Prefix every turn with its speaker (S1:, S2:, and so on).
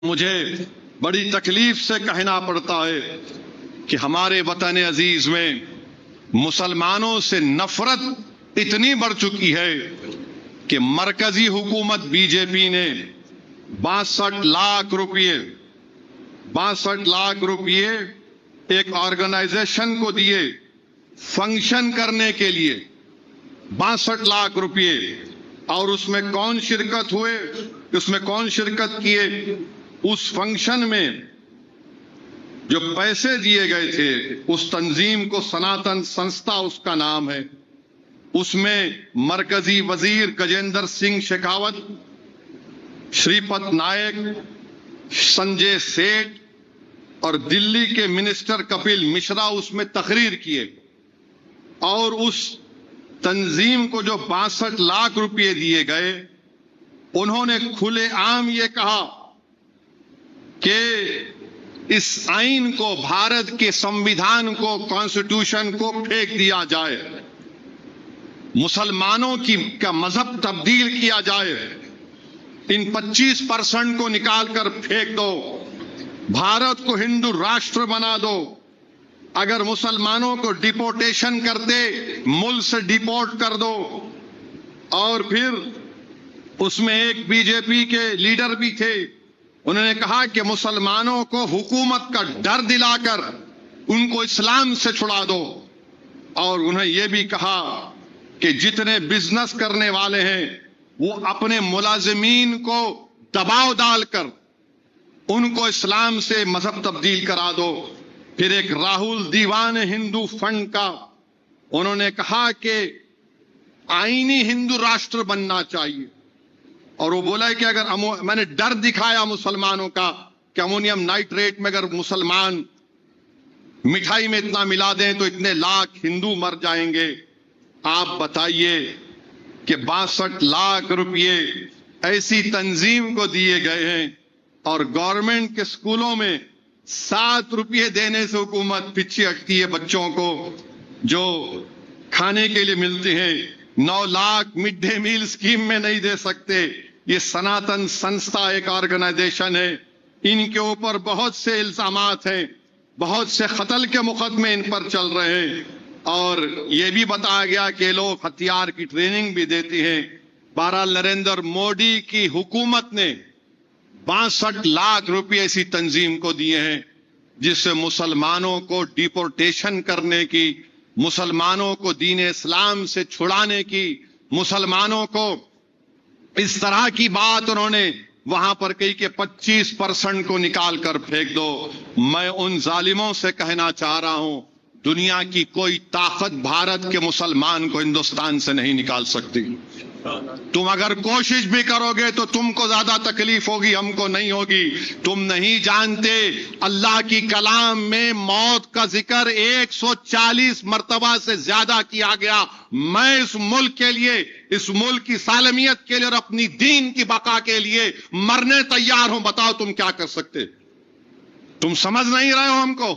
S1: مجھے بڑی تکلیف سے کہنا پڑتا ہے کہ ہمارے وطن عزیز میں مسلمانوں سے نفرت اتنی بڑھ چکی ہے کہ مرکزی حکومت بی جے پی نے 62 لاکھ روپیے ایک آرگنائزیشن کو دیے فنکشن کرنے کے لیے 62 لاکھ روپیے. اور اس میں کون شرکت ہوئے, اس میں کون شرکت کیے؟ اس فنکشن میں جو پیسے دیے گئے تھے اس تنظیم کو سناتن سنستھا اس کا نام ہے, اس میں مرکزی وزیر گجیندر سنگھ شیخاوت, شری پت نائک, سنجے سیٹھ اور دلی کے منسٹر کپل مشرا اس میں تقریر کیے. اور اس تنظیم کو جو 62 لاکھ روپے دیے گئے, انہوں نے کھلے عام یہ کہا کہ اس آئین کو, بھارت کے سمویدھان کو, کانسٹیٹیوشن کو پھینک دیا جائے, مسلمانوں کا مذہب تبدیل کیا جائے, ان 25% کو نکال کر پھینک دو, بھارت کو ہندو راشٹر بنا دو. اگر مسلمانوں کو ڈیپورٹیشن کرتے ملک سے ڈیپورٹ کر دو. اور پھر اس میں ایک بی جے پی کے لیڈر بھی تھے, انہوں نے کہا کہ مسلمانوں کو حکومت کا ڈر دلا کر ان کو اسلام سے چھڑا دو. اور انہیں یہ بھی کہا کہ جتنے بزنس کرنے والے ہیں وہ اپنے ملازمین کو دباؤ ڈال کر ان کو اسلام سے مذہب تبدیل کرا دو. پھر ایک راہل دیوان ہندو فنڈ کا, انہوں نے کہا کہ آئینی ہندو راشٹر بننا چاہیے. اور وہ بولا کہ اگر میں نے ڈر دکھایا مسلمانوں کا کہ امونیم نائٹریٹ میں اگر مسلمان مٹھائی میں اتنا ملا دیں تو اتنے لاکھ ہندو مر جائیں گے. آپ بتائیے کہ 62 لاکھ روپے ایسی تنظیم کو دیے گئے ہیں اور گورنمنٹ کے سکولوں میں 7 روپے دینے سے حکومت پیچھے ہٹتی ہے بچوں کو جو کھانے کے لیے ملتے ہیں. 9 lakh mid day meal scheme میں نہیں دے سکتے. یہ سناتن سنستھا ایک آرگنائزیشن ہے, ان کے اوپر بہت سے الزامات ہیں, بہت سے قتل کے مقدمے ان پر چل رہے ہیں. اور یہ بھی بتایا گیا کہ لوگ ہتھیار کی ٹریننگ بھی دیتے ہیں. بہرحال نریندر مودی کی حکومت نے 62 لاکھ روپے ایسی تنظیم کو دیے ہیں جس سے مسلمانوں کو ڈیپورٹیشن کرنے کی, مسلمانوں کو دین اسلام سے چھڑانے کی, مسلمانوں کو اس طرح کی بات انہوں نے وہاں پر کہی کہ 25% کو نکال کر پھینک دو. میں ان ظالموں سے کہنا چاہ رہا ہوں, دنیا کی کوئی طاقت بھارت کے مسلمان کو ہندوستان سے نہیں نکال سکتی. تم اگر کوشش بھی کرو گے تو تم کو زیادہ تکلیف ہوگی, ہم کو نہیں ہوگی. تم نہیں جانتے اللہ کی کلام میں موت کا ذکر 140 مرتبہ سے زیادہ کیا گیا. میں اس ملک کے لیے, اس ملک کی سالمیت کے لیے اور اپنی دین کی بقا کے لیے مرنے تیار ہوں. بتاؤ تم کیا کر سکتے؟ تم سمجھ نہیں رہے ہو ہم کو.